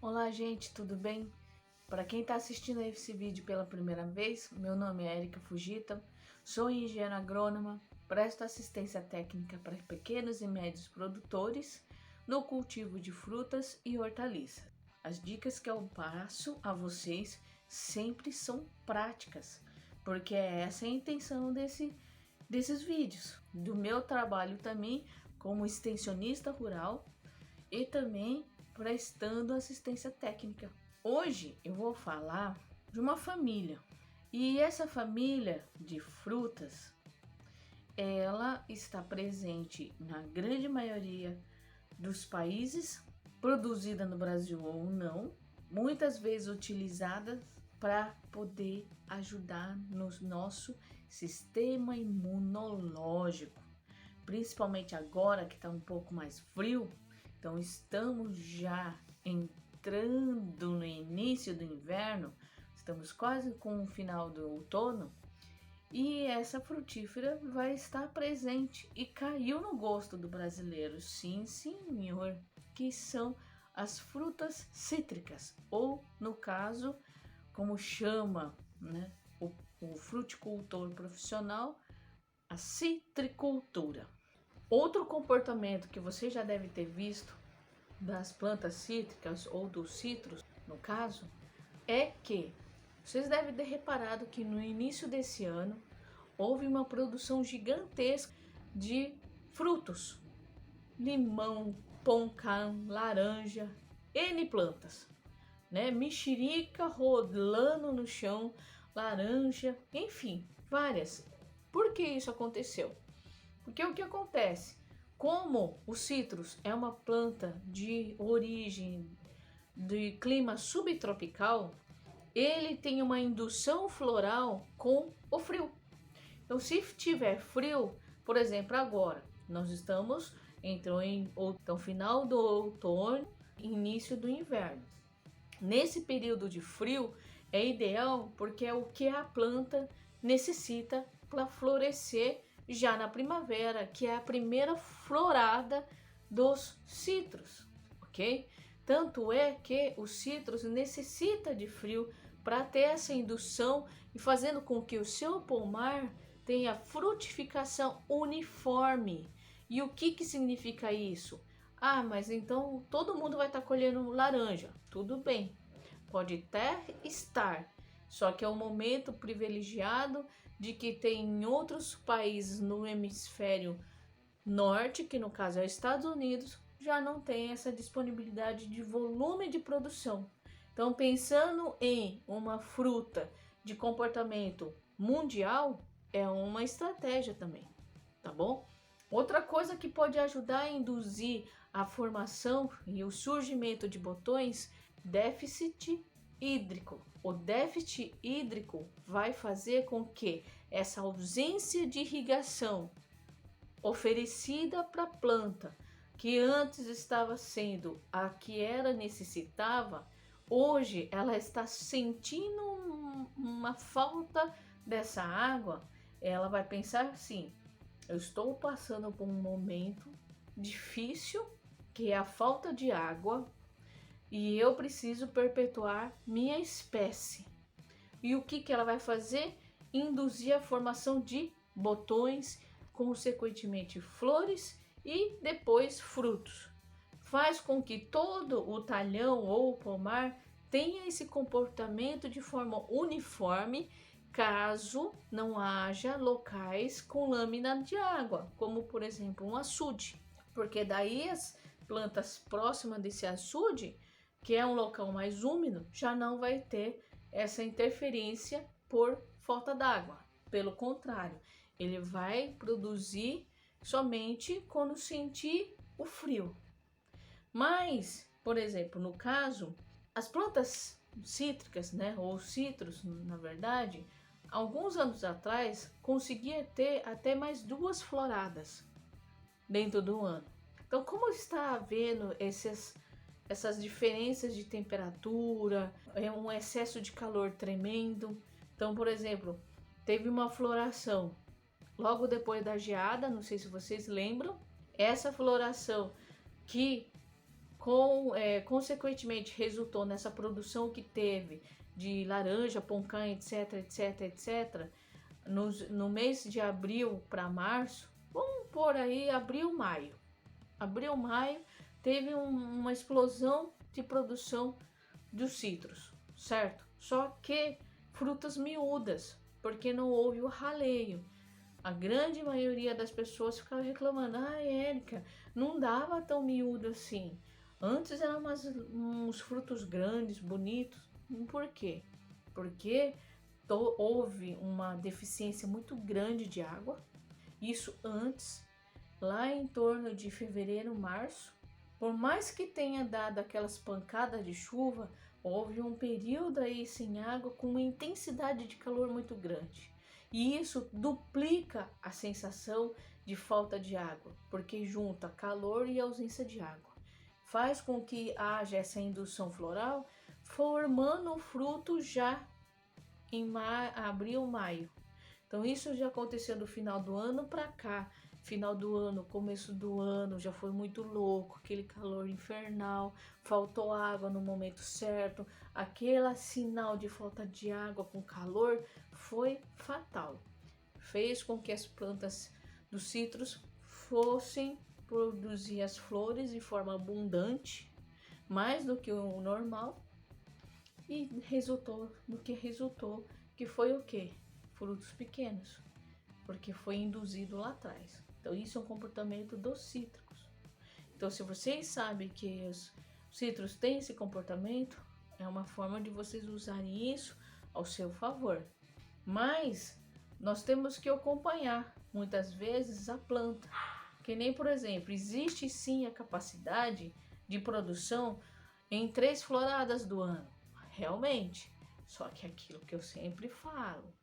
Olá, gente, tudo bem? Para quem está assistindo a esse vídeo pela primeira vez, meu nome é Erika Fujita, sou engenheira agrônoma, presto assistência técnica para pequenos e médios produtores no cultivo de frutas e hortaliças. As dicas que eu passo a vocês sempre são práticas, porque é essa a intenção desses vídeos, do meu trabalho também como extensionista rural e também prestando assistência técnica. Hoje eu vou falar de uma família, e essa família de frutas, ela está presente na grande maioria dos países, produzida no Brasil ou não, muitas vezes utilizada para poder ajudar no nosso sistema imunológico, principalmente agora que está um pouco mais frio. Então estamos já entrando no início do inverno, estamos quase com o final do outono, e essa frutífera vai estar presente e caiu no gosto do brasileiro, sim senhor, que são as frutas cítricas, ou no caso, como chama, né, o fruticultor profissional, a citricultura. Outro comportamento que você já deve ter visto das plantas cítricas ou dos citros, no caso, é que vocês devem ter reparado que no início desse ano houve uma produção gigantesca de frutos, limão, poncã, laranja, N plantas, né? Mexerica rolando no chão, laranja, enfim, várias. Por que isso aconteceu? Porque o que acontece? Como o citrus é uma planta de origem de clima subtropical, ele tem uma indução floral com o frio. Então, se tiver frio, por exemplo, agora, nós estamos entrou em então, final do outono, início do inverno. Nesse período de frio é ideal porque é o que a planta necessita para florescer já na primavera, que é a primeira florada dos citros, ok? Tanto é que o citros necessita de frio para ter essa indução e fazendo com que o seu pomar tenha frutificação uniforme. E o que significa isso? Ah, mas então todo mundo vai estar colhendo laranja. Tudo bem, pode até estar, só que é um momento privilegiado de que tem em outros países no hemisfério norte, que no caso é os Estados Unidos, já não tem essa disponibilidade de volume de produção. Então, pensando em uma fruta de comportamento mundial, é uma estratégia também, tá bom? Outra coisa que pode ajudar a induzir a formação e o surgimento de botões, déficit hídrico. O déficit hídrico vai fazer com que essa ausência de irrigação oferecida para a planta, que antes estava sendo a que ela necessitava, hoje ela está sentindo uma falta dessa água. Ela vai pensar assim: eu estou passando por um momento difícil, que é a falta de água, e eu preciso perpetuar minha espécie. E o que ela vai fazer? Induzir a formação de botões, consequentemente flores e depois frutos. Faz com que todo o talhão ou o pomar tenha esse comportamento de forma uniforme, caso não haja locais com lâmina de água, como por exemplo um açude, porque daí as plantas próximas desse açude, que é um local mais úmido, já não vai ter essa interferência por falta d'água. Pelo contrário, ele vai produzir somente quando sentir o frio. Mas, por exemplo, no caso, as plantas cítricas, né, ou citros, na verdade, alguns anos atrás conseguia ter até mais 2 floradas dentro do ano. Então, como está havendo essas diferenças de temperatura, é um excesso de calor tremendo. Então, por exemplo, teve uma floração logo depois da geada, não sei se vocês lembram, essa floração que consequentemente resultou nessa produção que teve de laranja, poncan, etc, etc, etc, no mês de abril para março, vamos por aí abril, maio. Abril, maio, teve uma explosão de produção dos citros, certo? Só que frutas miúdas, porque não houve o raleio. A grande maioria das pessoas ficava reclamando: ah, Érica, não dava tão miúdo assim. Antes eram uns frutos grandes, bonitos. Por quê? Porque houve uma deficiência muito grande de água. Isso antes, lá em torno de fevereiro, março. Por mais que tenha dado aquelas pancadas de chuva, houve um período aí sem água com uma intensidade de calor muito grande. E isso duplica a sensação de falta de água, porque junta calor e ausência de água. Faz com que haja essa indução floral, formando o fruto já em abril, maio. Então isso já aconteceu do final do ano para cá. Final do ano, começo do ano, já foi muito louco, aquele calor infernal, faltou água no momento certo, aquele sinal de falta de água com calor foi fatal. Fez com que as plantas dos citros fossem produzir as flores de forma abundante, mais do que o normal, e resultou no que resultou, que foi o quê? Frutos pequenos, porque foi induzido lá atrás. Então isso é um comportamento dos cítricos. Então se vocês sabem que os cítricos têm esse comportamento, é uma forma de vocês usarem isso ao seu favor. Mas nós temos que acompanhar muitas vezes a planta. Que nem, por exemplo, existe sim a capacidade de produção em 3 floradas do ano. Realmente. Só que aquilo que eu sempre falo,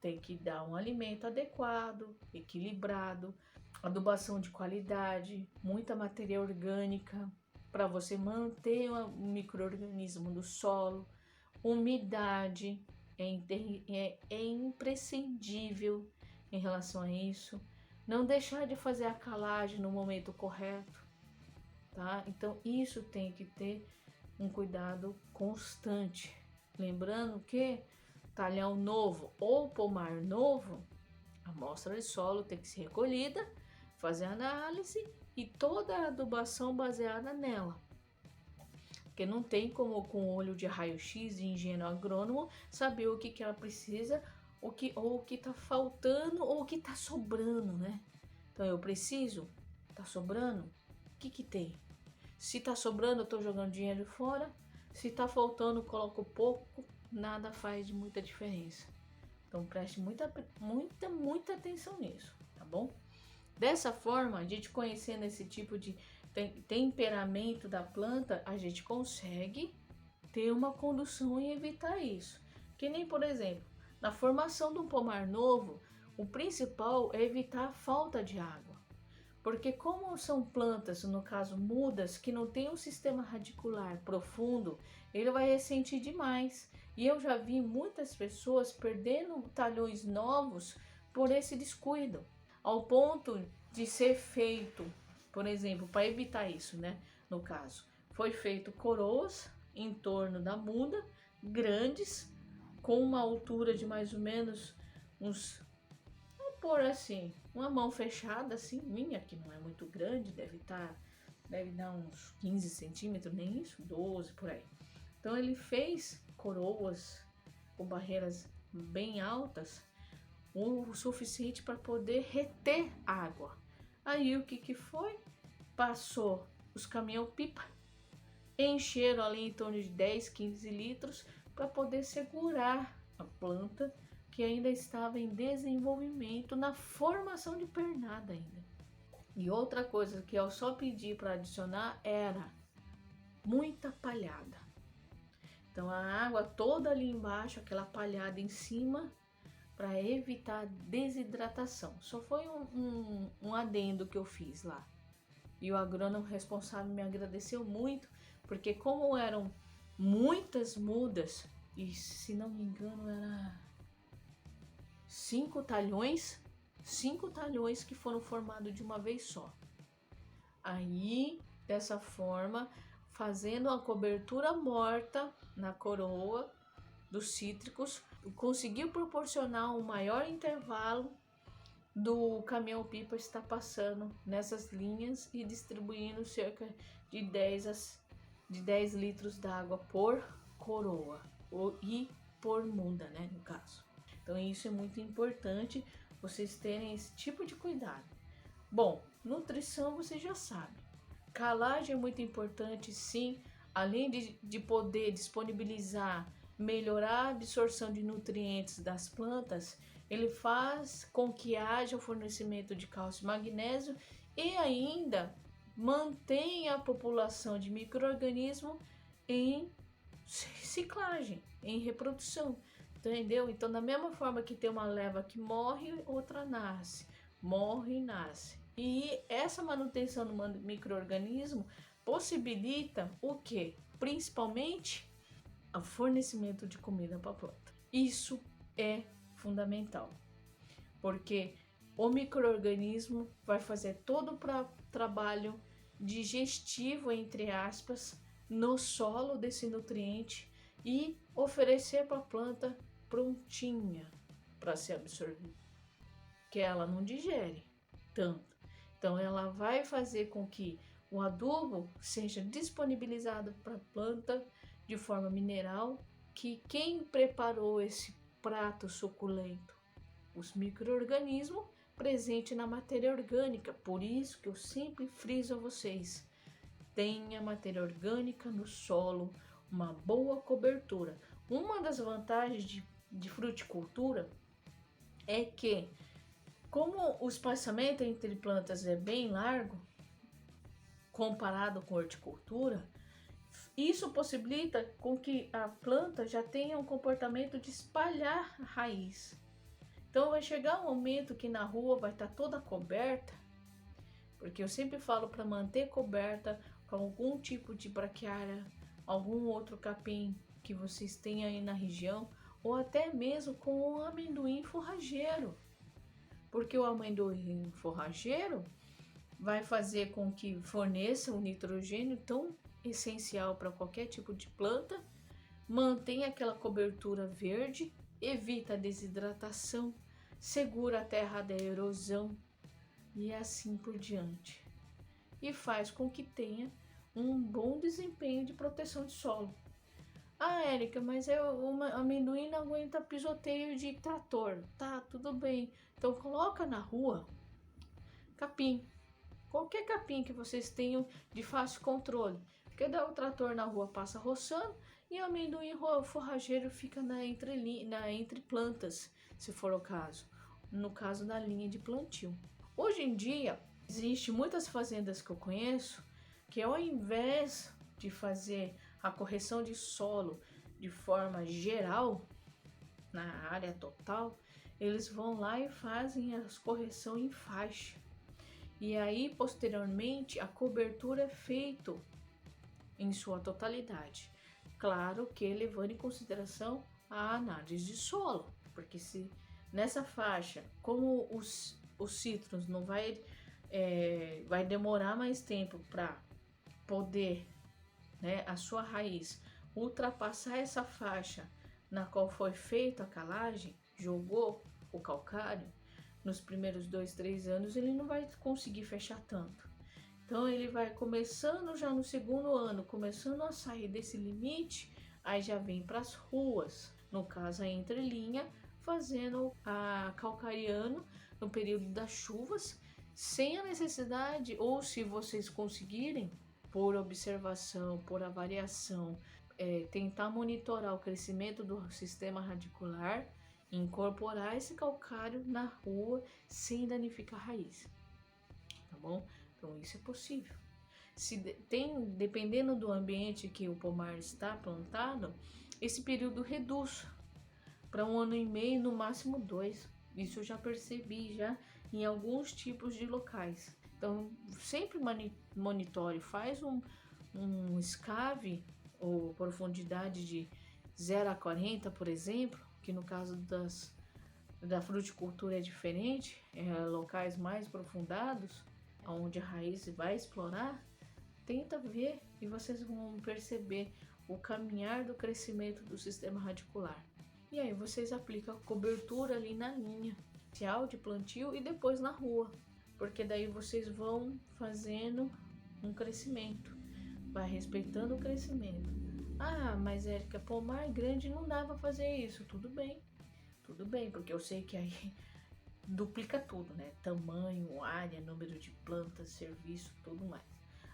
tem que dar um alimento adequado, equilibrado, adubação de qualidade, muita matéria orgânica para você manter o micro-organismo do solo, umidade é imprescindível em relação a isso. Não deixar de fazer a calagem no momento correto, tá? Então isso tem que ter um cuidado constante. Lembrando que talhão novo ou pomar novo, a amostra de solo tem que ser recolhida, fazer análise e toda a adubação baseada nela. Porque não tem como com o olho de raio-x e engenheiro agrônomo saber o que ela precisa, ou o que tá faltando ou o que tá sobrando, né? Então eu preciso, tá sobrando, o que tem? Se tá sobrando, eu tô jogando dinheiro fora. Se tá faltando, coloco pouco, nada faz muita diferença. Então preste muita atenção nisso, tá bom? Dessa forma, a gente conhecendo esse tipo de temperamento da planta, a gente consegue ter uma condução e evitar isso. Que nem, por exemplo, na formação de um pomar novo, o principal é evitar a falta de água. Porque como são plantas, no caso mudas, que não tem um sistema radicular profundo, ele vai ressentir demais. E eu já vi muitas pessoas perdendo talhões novos por esse descuido, ao ponto de ser feito, por exemplo, para evitar isso, né? No caso, foi feito coroas em torno da muda, grandes, com uma altura de mais ou menos uns, vamos pôr assim, uma mão fechada, assim, minha, que não é muito grande, deve dar uns 15 centímetros, nem isso, 12 por aí. Então ele fez coroas com barreiras bem altas, o suficiente para poder reter água. Aí o que foi? Passou os caminhão-pipa, encheram ali em torno de 10, 15 litros para poder segurar a planta que ainda estava em desenvolvimento, na formação de pernada ainda. E outra coisa que eu só pedi para adicionar era muita palhada. Então a água toda ali embaixo, aquela palhada em cima, para evitar desidratação. Só foi um adendo que eu fiz lá. E o agrônomo responsável me agradeceu muito, porque como eram muitas mudas, e se não me engano era 5 talhões que foram formados de uma vez só. Aí, dessa forma, fazendo a cobertura morta na coroa dos cítricos, conseguiu proporcionar um maior intervalo do caminhão-pipa estar passando nessas linhas e distribuindo cerca de 10 litros d'água por coroa e por muda, né, no caso. Então isso é muito importante, vocês terem esse tipo de cuidado. Bom, nutrição você já sabe. Calagem é muito importante, sim, além de poder disponibilizar, melhorar a absorção de nutrientes das plantas, ele faz com que haja o fornecimento de cálcio e magnésio e ainda mantém a população de micro-organismos em ciclagem, em reprodução, entendeu? Então, da mesma forma que tem uma leva que morre, outra nasce, morre e nasce. E essa manutenção do micro-organismo possibilita o quê? Principalmente o fornecimento de comida para a planta. Isso é fundamental, porque o micro-organismo vai fazer todo o trabalho digestivo, entre aspas, no solo desse nutriente e oferecer para a planta prontinha para ser absorvida, que ela não digere tanto. Então ela vai fazer com que o adubo seja disponibilizado para a planta de forma mineral, que quem preparou esse prato suculento? Os micro-organismos presentes na matéria orgânica. Por isso que eu sempre friso a vocês: tenha matéria orgânica no solo, uma boa cobertura. Uma das vantagens de fruticultura é que, como o espaçamento entre plantas é bem largo, comparado com horticultura, isso possibilita com que a planta já tenha um comportamento de espalhar a raiz. Então vai chegar um momento que na rua vai estar toda coberta, porque eu sempre falo para manter coberta com algum tipo de braquiária, algum outro capim que vocês tenham aí na região, ou até mesmo com o amendoim forrageiro, porque o amendoim forrageiro vai fazer com que forneça um nitrogênio tão essencial para qualquer tipo de planta, mantém aquela cobertura verde, evita a desidratação, segura a terra da erosão e assim por diante. E faz com que tenha um bom desempenho de proteção de solo. Ah, Érica, mas o amendoim não aguenta pisoteio de trator. Tá, tudo bem. Então coloca na rua capim. Qualquer capim que vocês tenham de fácil controle. Porque daí o trator na rua passa roçando e o amendoim forrageiro fica entre plantas, se for o caso. No caso, na linha de plantio. Hoje em dia, existe muitas fazendas que eu conheço que, ao invés de fazer a correção de solo de forma geral, na área total, eles vão lá e fazem a correção em faixa. E aí, posteriormente, a cobertura é feita em sua totalidade. Claro que levando em consideração a análise de solo, porque se nessa faixa, como os citros não vai demorar mais tempo para poder, né, a sua raiz ultrapassar essa faixa na qual foi feita a calagem, jogou o calcário, nos primeiros 2-3 anos ele não vai conseguir fechar tanto. Então ele vai começando já no segundo ano, começando a sair desse limite, aí já vem para as ruas, no caso a entrelinha, fazendo a calcariano no período das chuvas, sem a necessidade, ou se vocês conseguirem, por observação, por avaliação, tentar monitorar o crescimento do sistema radicular, incorporar esse calcário na rua sem danificar a raiz, tá bom? Então isso é possível. Dependendo do ambiente que o pomar está plantado, esse período reduz para 1 ano e meio, no máximo 2. Isso eu já percebi já em alguns tipos de locais. Então sempre monitore, faz um escave ou profundidade de 0 a 40, por exemplo, que no caso da fruticultura é diferente, locais mais aprofundados, onde a raiz vai explorar, tenta ver e vocês vão perceber o caminhar do crescimento do sistema radicular. E aí vocês aplicam a cobertura ali na linha inicial de plantio e depois na rua, porque daí vocês vão fazendo um crescimento, vai respeitando o crescimento. Ah, mas Érica, pomar grande não dá para fazer isso. Tudo bem, porque eu sei que aí duplica tudo, né? Tamanho, área, número de plantas, serviço, tudo mais.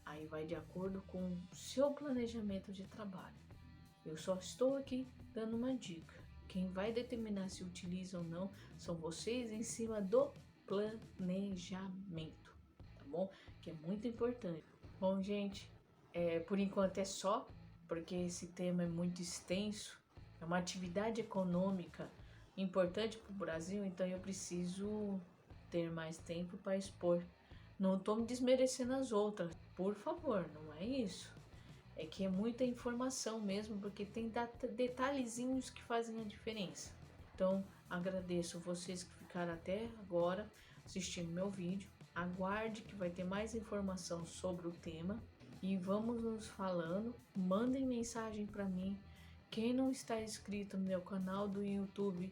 Aí vai de acordo com o seu planejamento de trabalho. Eu só estou aqui dando uma dica. Quem vai determinar se utiliza ou não são vocês em cima do planejamento, tá bom? Que é muito importante. Bom, gente, por enquanto é só, porque esse tema é muito extenso, é uma atividade econômica importante para o Brasil, então eu preciso ter mais tempo para expor. Não estou me desmerecendo as outras, por favor, não é isso. É que é muita informação mesmo, porque tem detalhezinhos que fazem a diferença. Então, agradeço vocês que ficaram até agora assistindo meu vídeo. Aguarde que vai ter mais informação sobre o tema e vamos nos falando. Mandem mensagem para mim. Quem não está inscrito no meu canal do YouTube,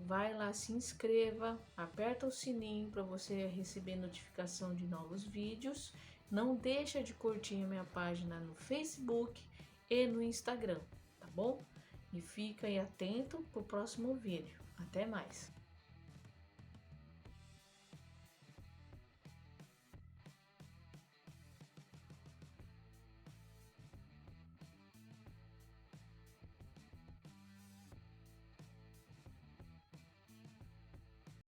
vai lá, se inscreva, aperta o sininho para você receber notificação de novos vídeos. Não deixa de curtir a minha página no Facebook e no Instagram, tá bom? E fica aí atento pro próximo vídeo. Até mais!